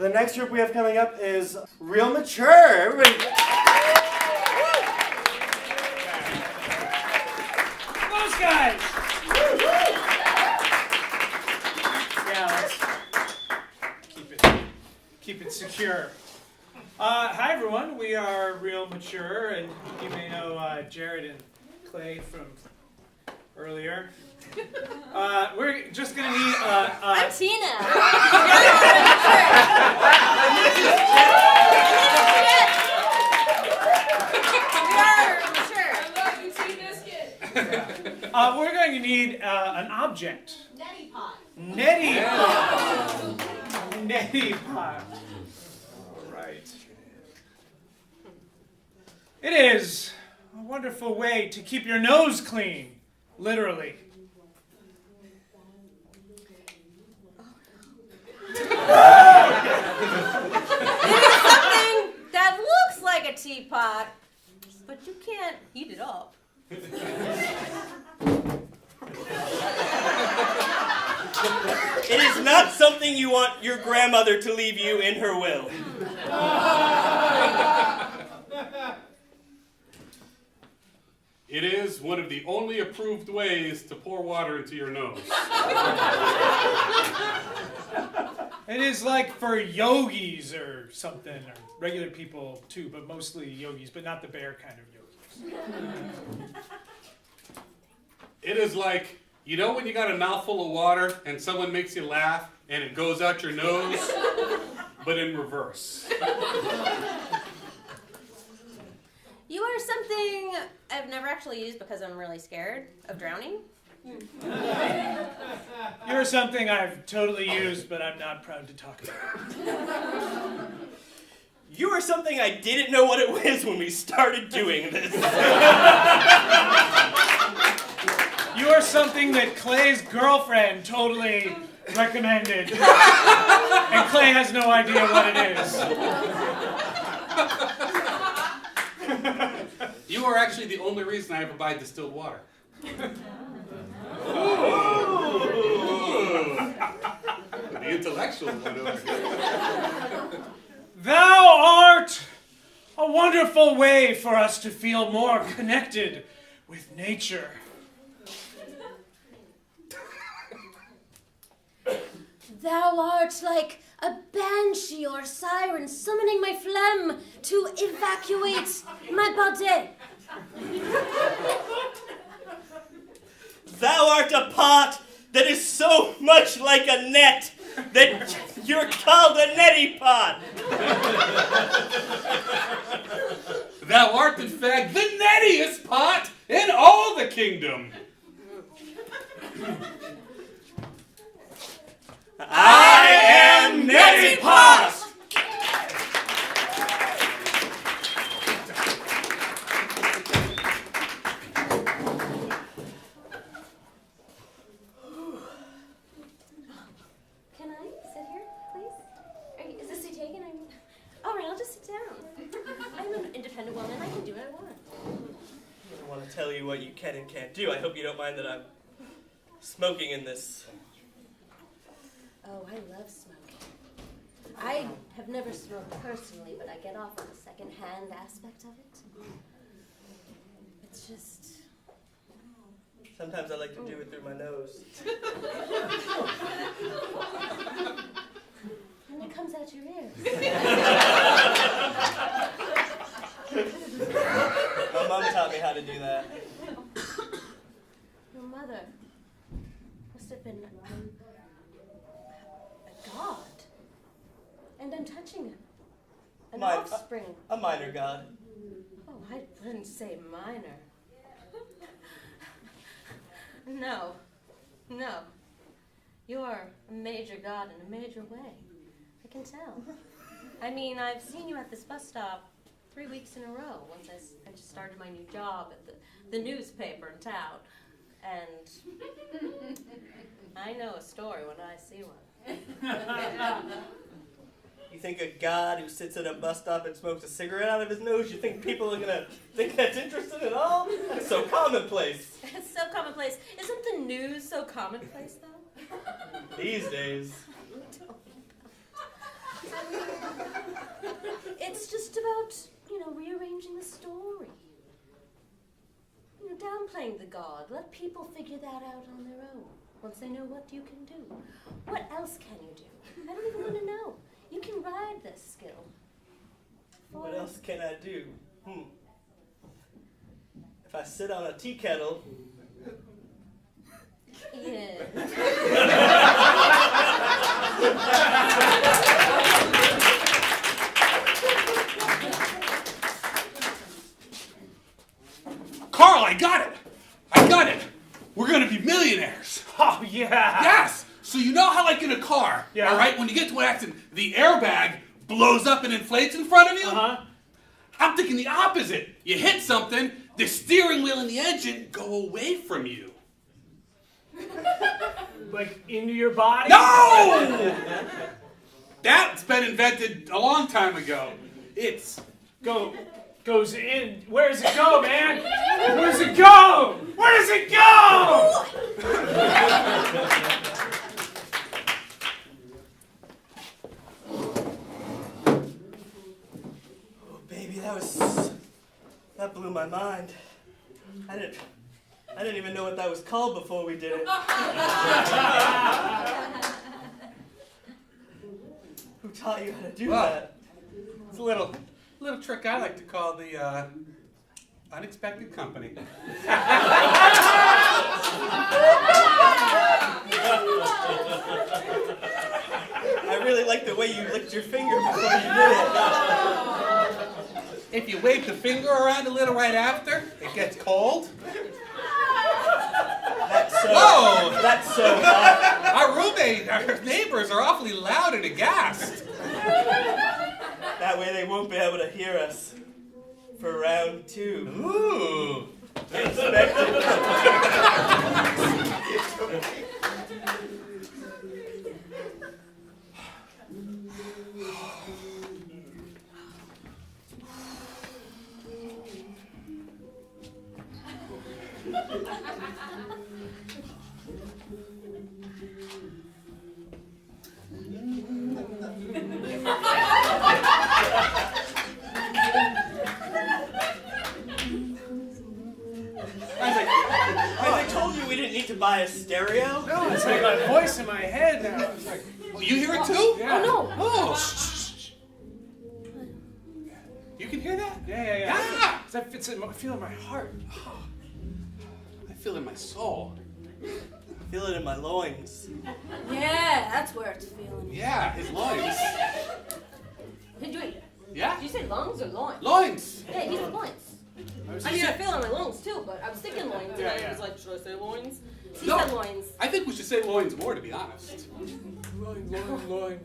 the next group we have coming up is Real Mature. Everybody. Those guys! Yeah, let's keep it secure. Hi everyone, we are Real Mature, and you may know Jared and Clay from earlier. We're just gonna need I'm Tina. We're going to need an object. Neti pot. Neti pot. Neti pot. All right. It is a wonderful way to keep your nose clean, literally. It is something that looks like a teapot, but you can't heat it up. It is not something you want your grandmother to leave you in her will. It is one of the only approved ways to pour water into your nose. It is like for yogis or something, or regular people too, but mostly yogis, but not the bear kind of yogis. It is like, you know when you got a mouthful of water and someone makes you laugh and it goes out your nose, but in reverse. You are something I've never actually used because I'm really scared of drowning. You're something I've totally used, but I'm not proud to talk about. You are something I didn't know what it was when we started doing this. You are something that Clay's girlfriend totally recommended, and Clay has no idea what it is. You are actually the only reason I ever buy distilled water. The intellectual one over here. Thou art a wonderful way for us to feel more connected with nature. Thou art like a banshee or siren summoning my phlegm to evacuate my body. Thou art a pot that is so much like a net that you're called a neti pot. Thou art, in fact, the nettiest pot in all the kingdom. I am Neti Pot! Can I sit here, please? Is this seat taken? All right, I'll just sit down. I'm an independent woman. I can do what I want. I don't want to tell you what you can and can't do. I hope you don't mind that I'm smoking in this. Oh, I love smoking. I have never smoked personally, but I get off on the second-hand aspect of it. It's just... Sometimes I like to do it through my nose. And it comes out your ears. My mom taught me how to do that. Your mother must have been a god. And I'm touching him. An offspring. A minor god. Oh, I wouldn't say minor. No. You're a major god in a major way. I can tell. I mean, I've seen you at this bus stop 3 weeks in a row once I just started my new job at the newspaper in town. And I know a story when I see one. You think a god who sits at a bus stop and smokes a cigarette out of his nose, you think people are going to think that's interesting at all? That's so commonplace. It's so commonplace. Isn't the news so commonplace, though? These days. It's just about, rearranging the story. Downplaying the god. Let people figure that out on their own. Once they know what you can do. What else can you do? I don't even want to know. You can ride this skill. What else can I do? If I sit on a tea kettle. Yeah. Carl, I got it! I got it! We're gonna be millionaires! Oh, yeah. Yes! So you know how, like in a car, Yeah. alright, when you get to an accident, the airbag blows up and inflates in front of you? Uh-huh. I'm thinking the opposite. You hit something, the steering wheel and the engine go away from you. Like, into your body? No! That's been invented a long time ago. It's... Goes in. Where does it go, man? Where does it go? Where does it go? Oh, baby, that blew my mind. I didn't even know what that was called before we did it. Who taught you how to do that? It's a little trick I like to call the unexpected company. I really like the way you licked your finger before you did it. If you wave the finger around a little right after, it gets cold. Whoa! That's so hot. Our neighbors are awfully loud and aghast. That way they won't be able to hear us for round 2. Ooh. Expected. I told you we didn't need to buy a stereo. No, it's like my voice in my head now. It's like, Oh, you hear it too? yeah. Oh, no. Oh. Shh. You can hear that? Yeah. Yeah. I feel it in my heart. I feel it in my soul. I feel it in my loins. Yeah, that's where it's feeling. Yeah, his loins. Wait, Yeah? did you say lungs or loins? Loins. Yeah, he's loins. I mean, I feel it in my lungs too, but I was thinking loins, and I was like, should I say loins? He No. said loins. I think we should say loins more, to be honest. Loin.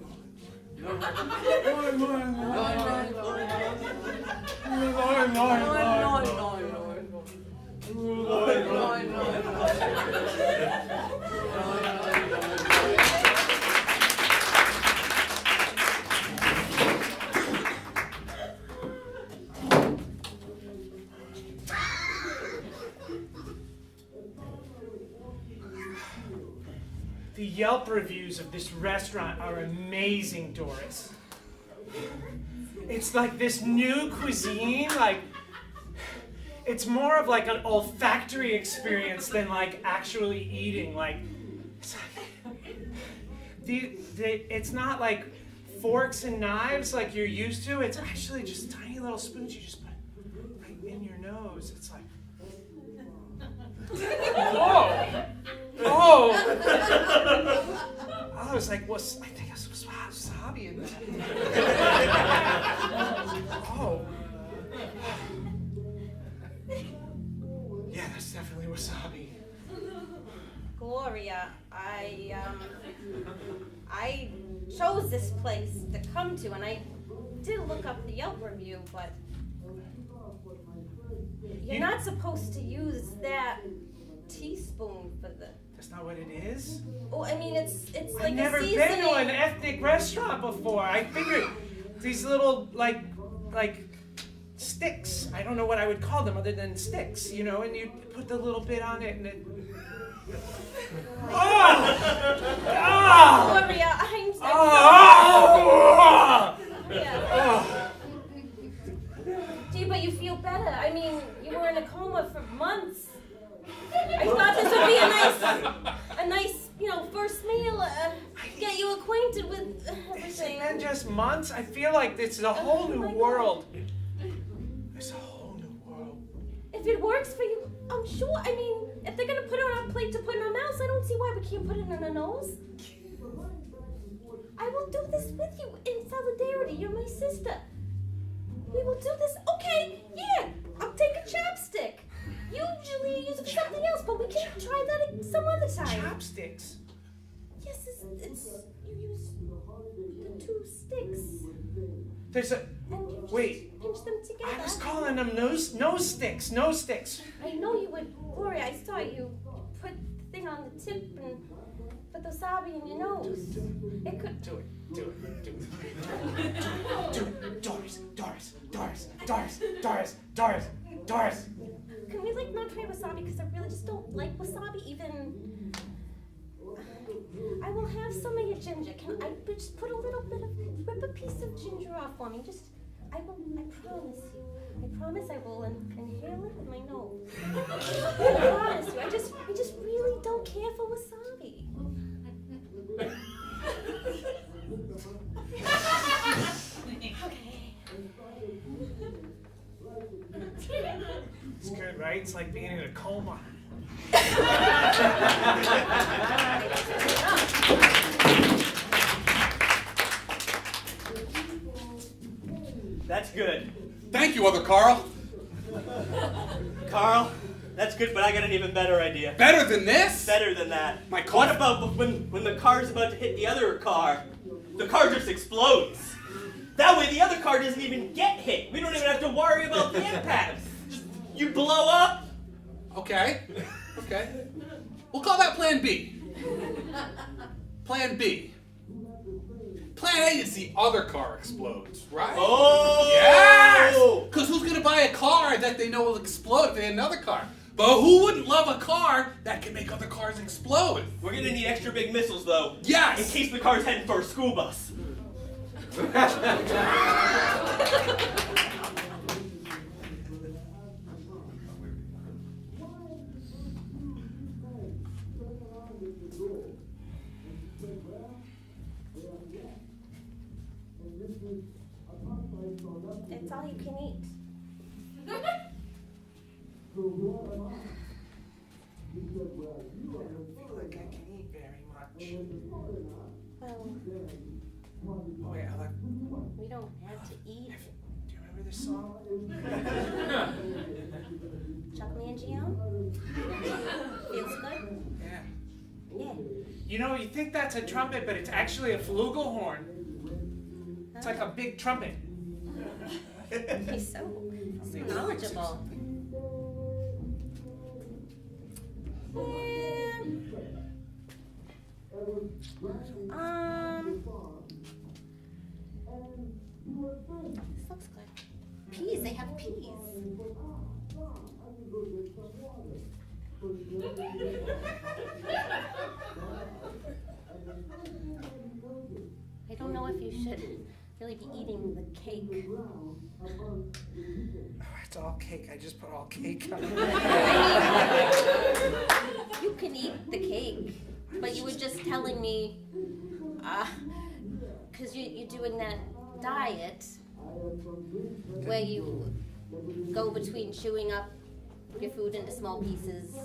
The Yelp reviews of this restaurant are amazing, Doris. It's like this new cuisine, it's more of like an olfactory experience than like actually eating. It's like, it's not like forks and knives like you're used to. It's actually just tiny little spoons you just put right in your nose. It's like, oh! I was like, I think it's wasabi in there. Oh. Yeah, that's definitely wasabi. Gloria, I chose this place to come to, and I did look up the Yelp review, but you're not supposed to use that teaspoon for the. That's not what it is? Oh, I mean, it's like I've never a been seasoning. to an ethnic restaurant before. I figured these little, like sticks. I don't know what I would call them other than sticks, and you put the little bit on it and it... Oh! Gloria, I'm Oh! Yeah. Gee, but you feel better. I mean, you were in a coma for months. I thought this would be a nice, first meal. Get you acquainted with everything. And just months? I feel like this is a whole new world. It's a whole new world. If it works for you, I'm sure. I mean, if they're gonna put it on a plate to put in our mouths, I don't see why we can't put it in our nose. I will do this with you in solidarity. You're my sister. We will do this. Okay, yeah. I'll take a chopstick. Usually you use it for something else, but we can try that some other time. Chopsticks. Yes, it's you use the two sticks There's a. and you just Wait. pinch them together. I was calling them nose sticks. Nose sticks. I know you would, Gloria. I saw you put the thing on the tip and put the wasabi in your nose. It could. Do it. Doris. Can we not try wasabi? Because I really just don't like wasabi. Even I will have some of your ginger. Can I just put a little bit of rip a piece of ginger off for me? I promise you. I promise I will inhale it in my nose. I promise you. I just really don't care for wasabi. It's good, right? It's like being in a coma. That's good. Thank you, other Carl. Carl, that's good, but I got an even better idea. Better than this? Better than that. My car- What about when the car's about to hit the other car, the car just explodes? That way the other car doesn't even get hit. We don't even have to worry about the impact. Just, you blow up. Okay. We'll call that Plan B. Plan B. Plan A is the other car explodes, right? Oh! Yes! Because who's going to buy a car that they know will explode if they had another car? But who wouldn't love a car that can make other cars explode? We're gonna need extra big missiles, though. Yes! In case the car's heading for a school bus. It's all you can eat. I feel like I can eat very much. Well, Oh wait, I like. we don't have to eat. Do you remember this song? Chuck Mangione? Feels good? Yeah. Yeah. You know, you think that's a trumpet, but it's actually a flugelhorn. It's like a big trumpet. He's so knowledgeable. Yeah. This looks good. Peas, they have peas. I don't know if you should really be eating the cake. It's all cake. I just put all cake on it. You can eat the cake, but you were just telling me, because you're doing that diet where you go between chewing up your food into small pieces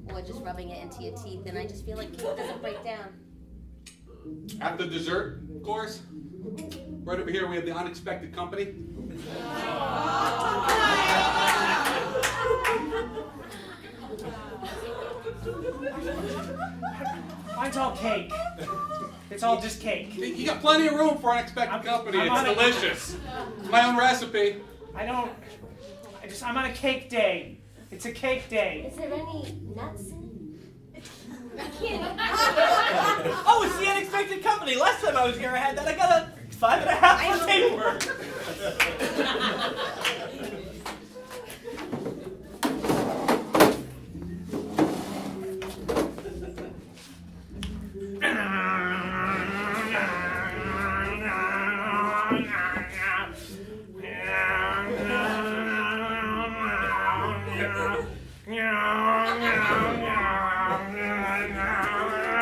or just rubbing it into your teeth, and I just feel like cake doesn't break down. At the dessert course, right over here we have the unexpected company. Mine's all cake. It's all just cake. You got plenty of room for unexpected company. I'm It's on it. delicious. My own recipe. I'm on a cake day. It's a cake day. Is there any nuts in it? I can't. Oh, it's the unexpected company. Last time I was here, I had that. I got a 5.5 for tapeworm.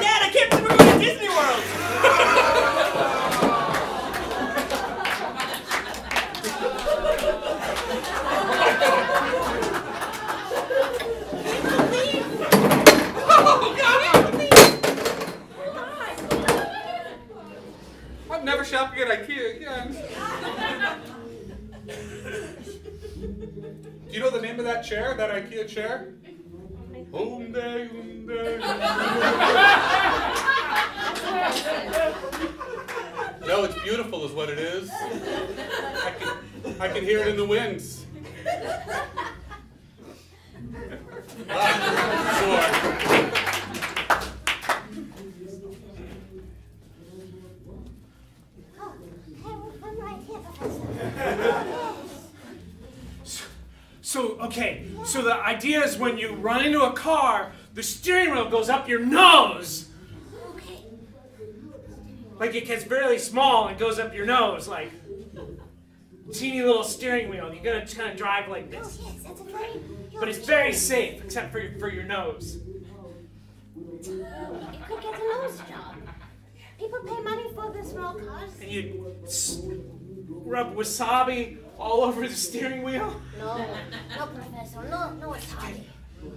Dad, I can't believe we're going to Disney World! I'm never shopping at IKEA again. Do you know the name of that chair, that IKEA chair? Hyundai. No, it's beautiful is what it is. I can hear it in the winds. Sure. I'm right here, Professor. So the idea is when you run into a car, the steering wheel goes up your nose. Okay. Like it gets really small and goes up your nose, like teeny little steering wheel. You gotta kind of drive like Oh, this. yes, that's a very... But it's very safe, except for your nose. You could get a nose job. People pay money for the small cars. And you rub wasabi all over the steering wheel. No, no, Professor. No, it's hard.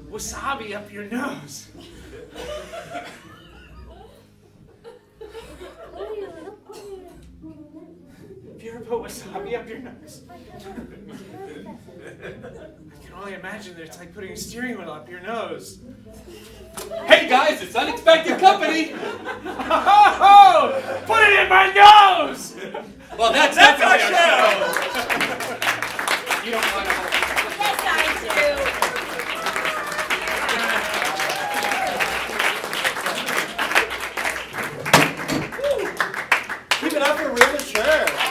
Wasabi up your nose. Have you ever put wasabi up your nose? I can only imagine that it's like putting a steering wheel up your nose. Hey guys, it's unexpected company. Oh, put it in my nose! Well, that's our definitely show. You don't want to. Yes, I Keep it up for Real Mature.